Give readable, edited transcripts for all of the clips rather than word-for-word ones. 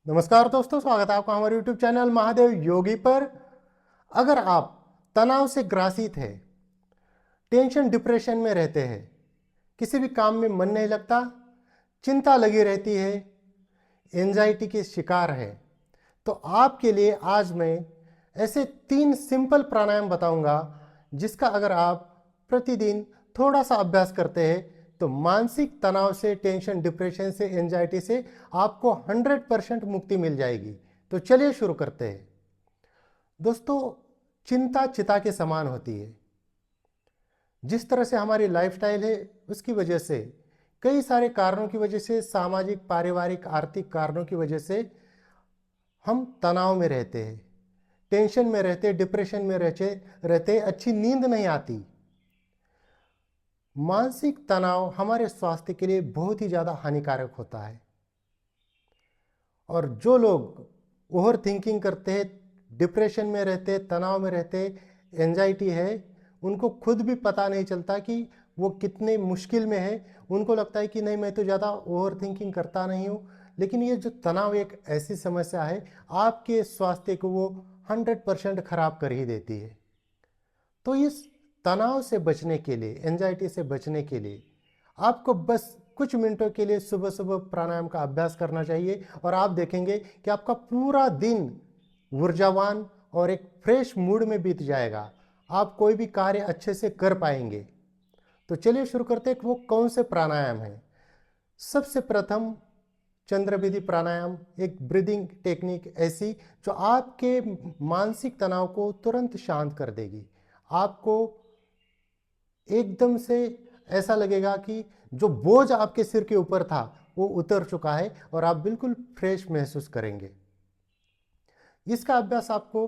नमस्कार दोस्तों, स्वागत है आपका हमारे YouTube चैनल महादेव योगी पर। अगर आप तनाव से ग्रासित हैं, टेंशन डिप्रेशन में रहते हैं, किसी भी काम में मन नहीं लगता, चिंता लगी रहती है, एंजाइटी के शिकार है, तो आपके लिए आज मैं ऐसे 3 सिंपल प्राणायाम बताऊंगा जिसका अगर आप प्रतिदिन थोड़ा सा अभ्यास करते हैं तो मानसिक तनाव से, टेंशन डिप्रेशन से, एंजाइटी से आपको 100% मुक्ति मिल जाएगी। तो चलिए शुरू करते हैं। दोस्तों, चिंता चिता के समान होती है। जिस तरह से हमारी लाइफस्टाइल है उसकी वजह से, कई सारे कारणों की वजह से, सामाजिक, पारिवारिक, आर्थिक कारणों की वजह से हम तनाव में रहते हैं, टेंशन में रहते, डिप्रेशन में रहते, अच्छी नींद नहीं आती। मानसिक तनाव हमारे स्वास्थ्य के लिए बहुत ही ज़्यादा हानिकारक होता है। और जो लोग ओवर थिंकिंग करते हैं, डिप्रेशन में रहते, तनाव में रहते, एंजाइटी है, उनको खुद भी पता नहीं चलता कि वो कितने मुश्किल में है। उनको लगता है कि नहीं, मैं तो ज़्यादा ओवर थिंकिंग करता नहीं हूँ। लेकिन ये जो तनाव एक ऐसी समस्या है, आपके स्वास्थ्य को वो 100% खराब कर ही देती है। तो इस तनाव से बचने के लिए, एंजाइटी से बचने के लिए आपको बस कुछ मिनटों के लिए सुबह सुबह प्राणायाम का अभ्यास करना चाहिए और आप देखेंगे कि आपका पूरा दिन ऊर्जावान और एक फ्रेश मूड में बीत जाएगा। आप कोई भी कार्य अच्छे से कर पाएंगे। तो चलिए शुरू करते हैं कि वो कौन से प्राणायाम हैं। सबसे प्रथम चंद्र विधि प्राणायाम, एक ब्रीदिंग टेक्निक ऐसी जो आपके मानसिक तनाव को तुरंत शांत कर देगी। आपको एकदम से ऐसा लगेगा कि जो बोझ आपके सिर के ऊपर था वो उतर चुका है और आप बिल्कुल फ्रेश महसूस करेंगे। इसका अभ्यास आपको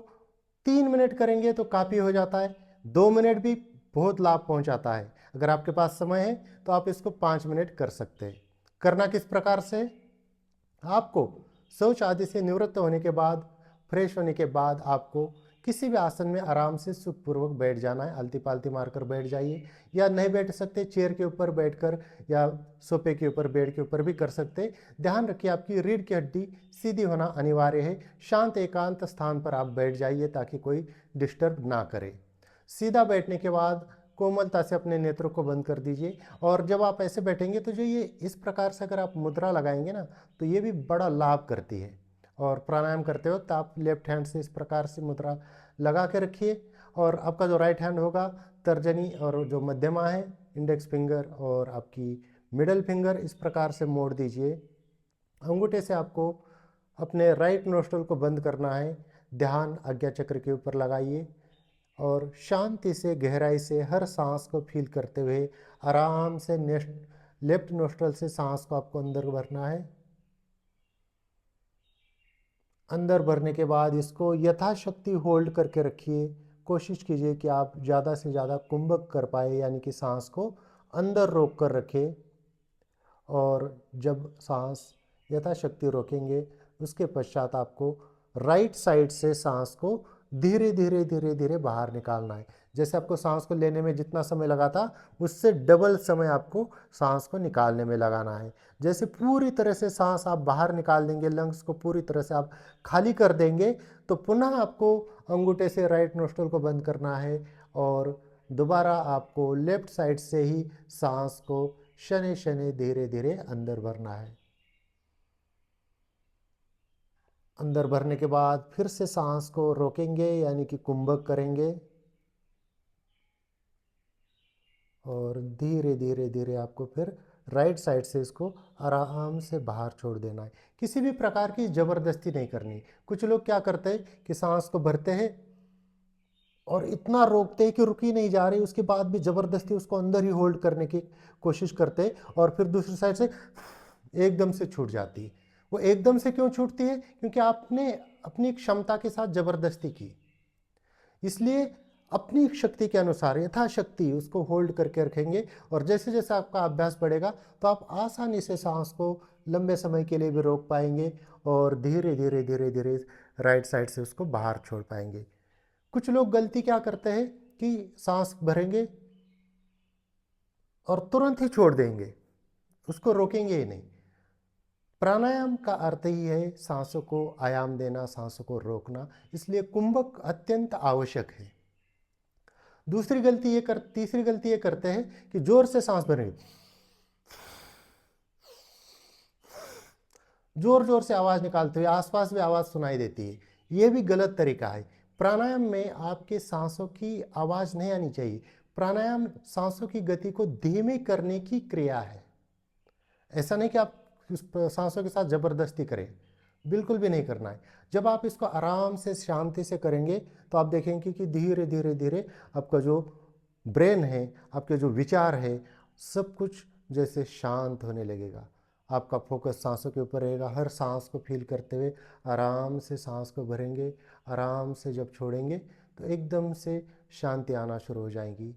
3 मिनट करेंगे तो काफ़ी हो जाता है। 2 मिनट भी बहुत लाभ पहुंचाता है। अगर आपके पास समय है तो आप इसको 5 मिनट कर सकते हैं। करना किस प्रकार से? आपको शौच आदि से निवृत्त होने के बाद, फ्रेश होने के बाद आपको किसी भी आसन में आराम से सुखपूर्वक बैठ जाना है। आलती पालती मारकर बैठ जाइए, या नहीं बैठ सकते चेयर के ऊपर बैठकर या सोफे के ऊपर, बेड के ऊपर भी कर सकते। ध्यान रखिए आपकी रीढ़ की हड्डी सीधी होना अनिवार्य है। शांत एकांत स्थान पर आप बैठ जाइए ताकि कोई डिस्टर्ब ना करे। सीधा बैठने के बाद कोमलता से अपने नेत्रों को बंद कर दीजिए। और जब आप ऐसे बैठेंगे तो जो ये इस प्रकार से अगर आप मुद्रा लगाएंगे ना, तो ये भी बड़ा लाभ करती है। और प्राणायाम करते वक्त आप लेफ्ट हैंड से इस प्रकार से मुद्रा लगा के रखिए और आपका जो राइट हैंड होगा, तर्जनी और जो मध्यमा है, इंडेक्स फिंगर और आपकी मिडल फिंगर इस प्रकार से मोड़ दीजिए। अंगूठे से आपको अपने राइट नोस्ट्रल को बंद करना है। ध्यान आज्ञा चक्र के ऊपर लगाइए और शांति से, गहराई से हर सांस को फील करते हुए आराम से लेफ्ट नोस्ट्रल से सांस को आपको अंदर भरना है। अंदर भरने के बाद इसको यथाशक्ति होल्ड करके रखिए। कोशिश कीजिए कि आप ज़्यादा से ज़्यादा कुंभक कर पाए, यानी कि सांस को अंदर रोक कर रखें। और जब सांस यथाशक्ति रोकेंगे उसके पश्चात आपको राइट साइड से सांस को धीरे धीरे धीरे धीरे बाहर निकालना है। जैसे आपको सांस को लेने में जितना समय लगा था उससे डबल समय आपको सांस को निकालने में लगाना है। जैसे पूरी तरह से सांस आप बाहर निकाल देंगे, लंग्स को पूरी तरह से आप खाली कर देंगे, तो पुनः आपको अंगूठे से राइट नोस्ट्रल को बंद करना है और दोबारा आपको लेफ्ट साइड से ही सांस को शनि शनि धीरे धीरे अंदर भरना है। अंदर भरने के बाद फिर से सांस को रोकेंगे, यानी कि कुंभक करेंगे और धीरे धीरे धीरे आपको फिर राइट साइड से इसको आराम से बाहर छोड़ देना है। किसी भी प्रकार की ज़बरदस्ती नहीं करनी। कुछ लोग क्या करते हैं कि सांस को भरते हैं और इतना रोकते हैं कि रुक ही नहीं जा रही, उसके बाद भी ज़बरदस्ती उसको अंदर ही होल्ड करने की कोशिश करते हैं और फिर दूसरी साइड से एकदम से छूट जाती है। वो एकदम से क्यों छूटती है? क्योंकि आपने अपनी क्षमता के साथ ज़बरदस्ती की। इसलिए अपनी शक्ति के अनुसार यथाशक्ति उसको होल्ड करके रखेंगे और जैसे जैसे आपका अभ्यास बढ़ेगा तो आप आसानी से सांस को लंबे समय के लिए भी रोक पाएंगे और धीरे धीरे धीरे धीरे राइट साइड से उसको बाहर छोड़ पाएंगे। कुछ लोग गलती क्या करते हैं कि सांस भरेंगे और तुरंत ही छोड़ देंगे, उसको रोकेंगे ही नहीं। प्राणायाम का अर्थ ही है सांसों को आयाम देना, सांसों को रोकना, इसलिए कुंभक अत्यंत आवश्यक है। तीसरी गलती ये करते हैं कि जोर से सांस भरेंगे, जोर जोर से आवाज निकालते हुए, आसपास भी आवाज सुनाई देती है, ये भी गलत तरीका है। प्राणायाम में आपके सांसों की आवाज नहीं आनी चाहिए। प्राणायाम सांसों की गति को धीमी करने की क्रिया है। ऐसा नहीं कि आप सांसों के साथ जबरदस्ती करें, बिल्कुल भी नहीं करना है। जब आप इसको आराम से शांति से करेंगे तो आप देखेंगे कि धीरे धीरे धीरे आपका जो ब्रेन है, आपके जो विचार है, सब कुछ जैसे शांत होने लगेगा। आपका फोकस सांसों के ऊपर रहेगा। हर सांस को फील करते हुए आराम से सांस को भरेंगे, आराम से जब छोड़ेंगे तो एकदम से शांति आना शुरू हो जाएगी।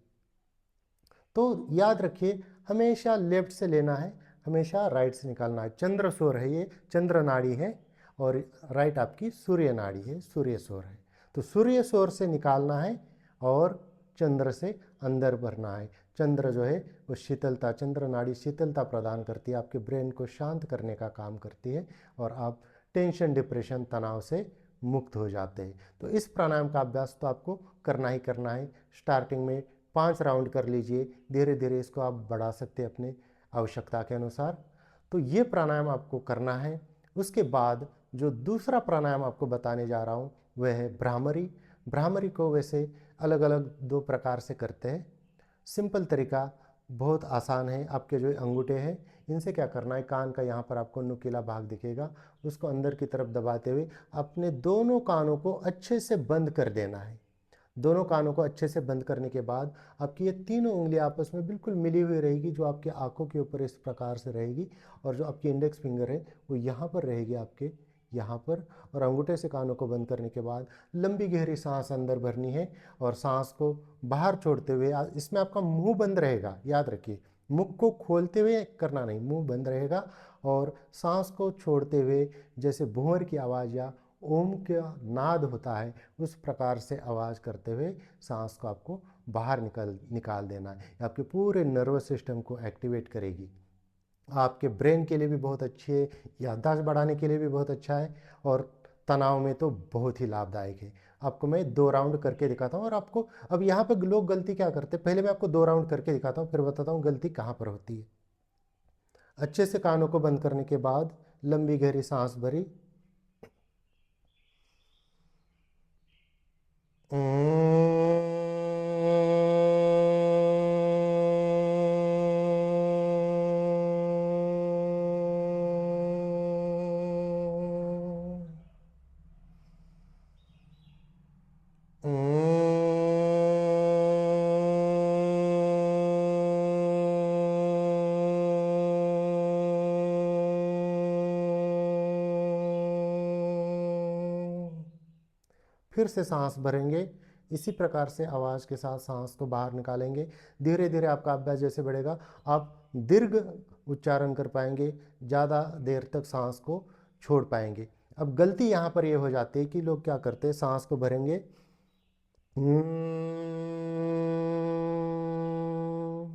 तो याद रखिए, हमेशा लेफ्ट से लेना है, हमेशा राइट से निकालना है। चंद्र सोर है, ये चंद्र नाड़ी है, और राइट आपकी सूर्य नाड़ी है, सूर्य सोर है। तो सूर्य सोर से निकालना है और चंद्र से अंदर भरना है। चंद्र जो है वो शीतलता, चंद्र नाड़ी शीतलता प्रदान करती है, आपके ब्रेन को शांत करने का काम करती है, और आप टेंशन, डिप्रेशन, तनाव से मुक्त हो जाते हैं। तो इस प्राणायाम का अभ्यास तो आपको करना ही करना है। स्टार्टिंग में 5 राउंड कर लीजिए, धीरे धीरे इसको आप बढ़ा सकते हैं अपने आवश्यकता के अनुसार। तो ये प्राणायाम आपको करना है। उसके बाद जो दूसरा प्राणायाम आपको बताने जा रहा हूँ वह है भ्रामरी। भ्रामरी को वैसे अलग अलग 2 प्रकार से करते हैं। सिंपल तरीका बहुत आसान है। आपके जो अंगूठे हैं, इनसे क्या करना है, कान का यहाँ पर आपको नुकीला भाग दिखेगा, उसको अंदर की तरफ दबाते हुए अपने दोनों कानों को अच्छे से बंद कर देना है। दोनों कानों को अच्छे से बंद करने के बाद आपकी ये तीनों उंगलियां आपस में बिल्कुल मिली हुई रहेगी, जो आपकी आंखों के ऊपर इस प्रकार से रहेगी, और जो आपकी इंडेक्स फिंगर है वो यहाँ पर रहेगी, आपके यहाँ पर। और अंगूठे से कानों को बंद करने के बाद लंबी गहरी सांस अंदर भरनी है, और सांस को बाहर छोड़ते हुए, इसमें आपका मुंह बंद रहेगा, याद रखिए, मुख को खोलते हुए करना नहीं, मुंह बंद रहेगा, और सांस को छोड़ते हुए जैसे भूंवर की आवाज़ या ओम का नाद होता है उस प्रकार से आवाज़ करते हुए सांस को आपको बाहर निकाल देना है। आपके पूरे नर्वस सिस्टम को एक्टिवेट करेगी। आपके ब्रेन के लिए भी बहुत अच्छी है, याददाश्त बढ़ाने के लिए भी बहुत अच्छा है, और तनाव में तो बहुत ही लाभदायक है। आपको मैं 2 राउंड करके दिखाता हूँ, और आपको अब यहाँ पर लोग गलती क्या करते हैं, पहले मैं आपको 2 राउंड करके दिखाता हूँ, फिर बताता हूँ गलती कहाँ पर होती है। अच्छे से कानों को बंद करने के बाद लंबी गहरी सांस भरी, फिर से सांस भरेंगे, इसी प्रकार से आवाज़ के साथ सांस को बाहर निकालेंगे। धीरे धीरे आपका अभ्यास जैसे बढ़ेगा, आप दीर्घ उच्चारण कर पाएंगे, ज़्यादा देर तक सांस को छोड़ पाएंगे। अब गलती यहाँ पर ये हो जाती है कि लोग क्या करते हैं, सांस को भरेंगे,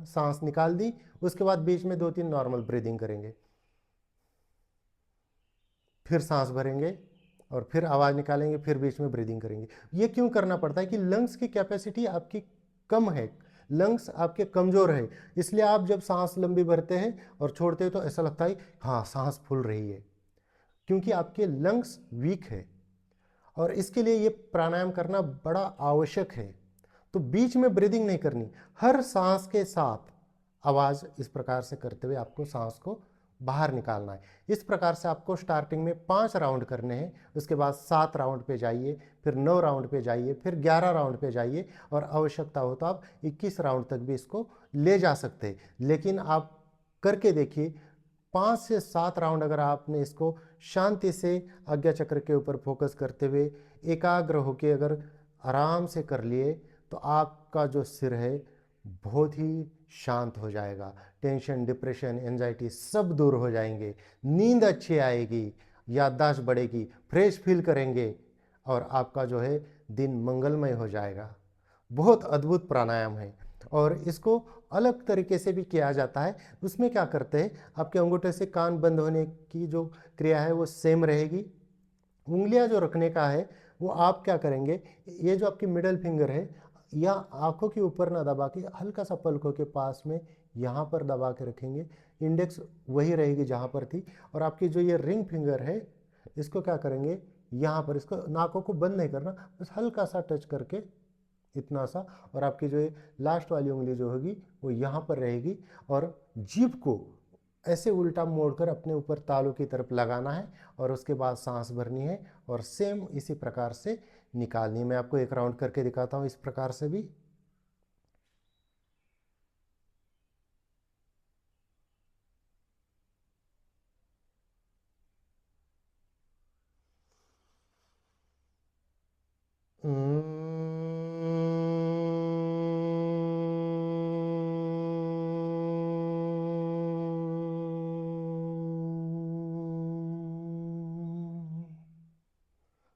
सांस निकाल दी, उसके बाद बीच में 2-3 नॉर्मल ब्रीदिंग करेंगे, फिर सांस भरेंगे और फिर आवाज़ निकालेंगे, फिर बीच में ब्रीदिंग करेंगे। ये क्यों करना पड़ता है कि लंग्स की कैपेसिटी आपकी कम है, लंग्स आपके कमज़ोर है, इसलिए आप जब सांस लंबी भरते हैं और छोड़ते हैं तो ऐसा लगता है हाँ सांस फूल रही है, क्योंकि आपके लंग्स वीक है। और इसके लिए ये प्राणायाम करना बड़ा आवश्यक है। तो बीच में ब्रीदिंग नहीं करनी, हर सांस के साथ आवाज़ इस प्रकार से करते हुए आपको सांस को बाहर निकालना है। इस प्रकार से आपको स्टार्टिंग में 5 राउंड करने हैं, उसके बाद 7 राउंड पे जाइए, फिर 9 राउंड पे जाइए, फिर 11 राउंड पे जाइए, और आवश्यकता हो तो आप 21 राउंड तक भी इसको ले जा सकते हैं। लेकिन आप करके देखिए, 5 से 7 राउंड अगर आपने इसको शांति से आज्ञा चक्र के ऊपर फोकस करते हुए एकाग्र होकर अगर आराम से कर लिए, तो आपका जो सिर है बहुत ही शांत हो जाएगा। टेंशन, डिप्रेशन, एंजाइटी सब दूर हो जाएंगे, नींद अच्छी आएगी, याददाश्त बढ़ेगी, फ्रेश फील करेंगे, और आपका जो है दिन मंगलमय हो जाएगा। बहुत अद्भुत प्राणायाम है। और इसको अलग तरीके से भी किया जाता है। उसमें क्या करते हैं, आपके अंगूठे से कान बंद होने की जो क्रिया है वो सेम रहेगी। उंगलियां जो रखने का है वो आप क्या करेंगे, ये जो आपकी मिडल फिंगर है या आंखों के ऊपर ना दबा के हल्का सा पलकों के पास में यहाँ पर दबा के रखेंगे। इंडेक्स वही रहेगी जहाँ पर थी, और आपकी जो ये रिंग फिंगर है इसको क्या करेंगे, यहाँ पर इसको नाकों को बंद नहीं करना, बस हल्का सा टच करके इतना सा, और आपकी जो ये लास्ट वाली उंगली जो होगी वो यहाँ पर रहेगी, और जीभ को ऐसे उल्टा मोड़कर अपने ऊपर तालू की तरफ लगाना है और उसके बाद सांस भरनी है और सेम इसी प्रकार से निकालनी है। मैं आपको एक राउंड करके दिखाता हूँ इस प्रकार से भी।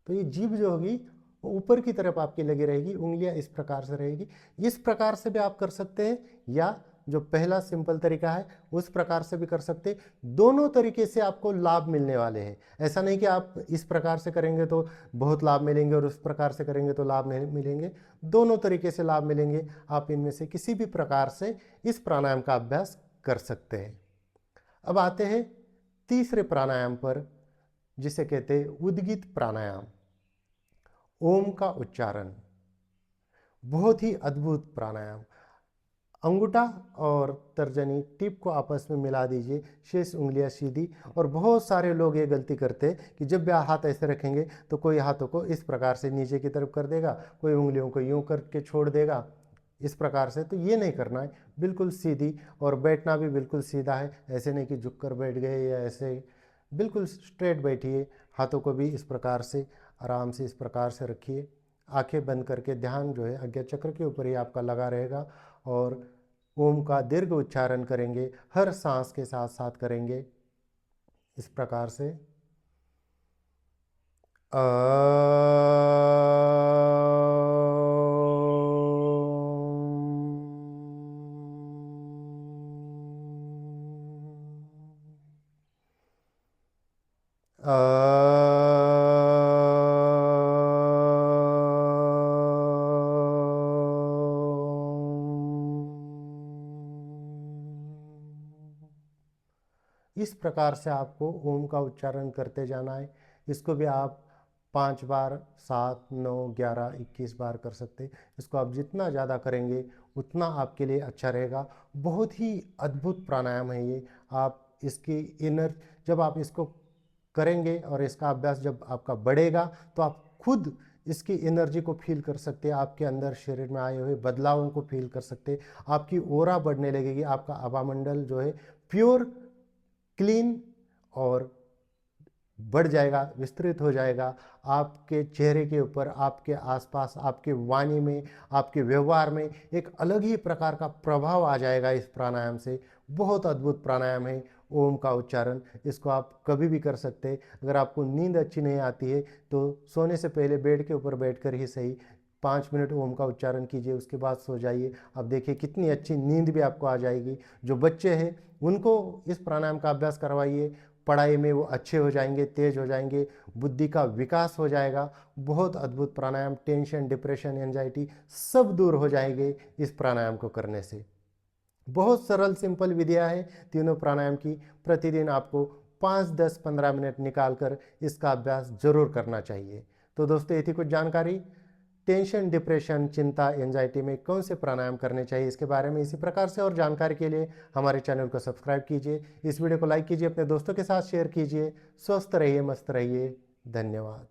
तो ये जीभ जो होगी वो ऊपर की तरफ आपकी लगी रहेगी, उंगलियां इस प्रकार से रहेगी। इस प्रकार से भी आप कर सकते हैं, या जो पहला सिंपल तरीका है उस प्रकार से भी कर सकते हैं। दोनों तरीके से आपको लाभ मिलने वाले हैं। ऐसा नहीं कि आप इस प्रकार से करेंगे तो बहुत लाभ मिलेंगे और उस प्रकार से करेंगे तो लाभ नहीं मिलेंगे। दोनों तरीके से लाभ मिलेंगे। आप इनमें से किसी भी प्रकार से इस प्राणायाम का अभ्यास कर सकते हैं। अब आते हैं तीसरे प्राणायाम पर, जिसे कहते हैं उद्गीत प्राणायाम। ओम का उच्चारण, बहुत ही अद्भुत प्राणायाम। अंगूठा और तर्जनी टिप को आपस में मिला दीजिए, शेष उंगलियां सीधी। और बहुत सारे लोग ये गलती करते हैं कि जब भी हाथ ऐसे रखेंगे तो कोई हाथों को इस प्रकार से नीचे की तरफ कर देगा, कोई उंगलियों को यूं करके छोड़ देगा इस प्रकार से। तो ये नहीं करना है, बिल्कुल सीधी। और बैठना भी बिल्कुल सीधा है, ऐसे नहीं कि झुक कर बैठ गए या ऐसे, बिल्कुल स्ट्रेट बैठिए। हाथों को भी इस प्रकार से आराम से इस प्रकार से रखिए। आंखें बंद करके ध्यान जो है आज्ञा चक्र के ऊपर ही आपका लगा रहेगा, और ओम का दीर्घ उच्चारण करेंगे, हर सांस के साथ साथ करेंगे इस प्रकार से। इस प्रकार से आपको ओम का उच्चारण करते जाना है। इसको भी आप 5 बार, 7, 9, 11, 21 बार कर सकते हैं। इसको आप जितना ज़्यादा करेंगे उतना आपके लिए अच्छा रहेगा। बहुत ही अद्भुत प्राणायाम है ये। आप इसकी जब आप इसको करेंगे और इसका अभ्यास जब आपका बढ़ेगा तो आप खुद इसकी एनर्जी को फील कर सकते हैं। आपके अंदर शरीर में आए हुए बदलावों को फील कर सकते हैं। आपकी ओरा बढ़ने लगेगी। आपका आभामंडल जो है प्योर, क्लीन और बढ़ जाएगा, विस्तृत हो जाएगा। आपके चेहरे के ऊपर, आपके आसपास, आपके वाणी में, आपके व्यवहार में एक अलग ही प्रकार का प्रभाव आ जाएगा इस प्राणायाम से। बहुत अद्भुत प्राणायाम है ओम का उच्चारण। इसको आप कभी भी कर सकते हैं। अगर आपको नींद अच्छी नहीं आती है तो सोने से पहले बेड के ऊपर बैठकर ही सही 5 मिनट ओम का उच्चारण कीजिए, उसके बाद सो जाइए। अब देखिए कितनी अच्छी नींद भी आपको आ जाएगी। जो बच्चे हैं उनको इस प्राणायाम का अभ्यास करवाइए, पढ़ाई में वो अच्छे हो जाएंगे, तेज हो जाएंगे, बुद्धि का विकास हो जाएगा। बहुत अद्भुत प्राणायाम, टेंशन, डिप्रेशन, एंजाइटी सब दूर हो जाएंगे इस प्राणायाम को करने से। बहुत सरल सिंपल विधियां है तीनों प्राणायाम की। प्रतिदिन आपको 5, 10, 15 मिनट निकालकर इसका अभ्यास जरूर करना चाहिए। तो दोस्तों, ये थी कुछ जानकारी टेंशन, डिप्रेशन, चिंता, एंजाइटी में कौन से प्राणायाम करने चाहिए इसके बारे में। इसी प्रकार से और जानकारी के लिए हमारे चैनल को सब्सक्राइब कीजिए, इस वीडियो को लाइक कीजिए, अपने दोस्तों के साथ शेयर कीजिए। स्वस्थ रहिए, मस्त रहिए। धन्यवाद।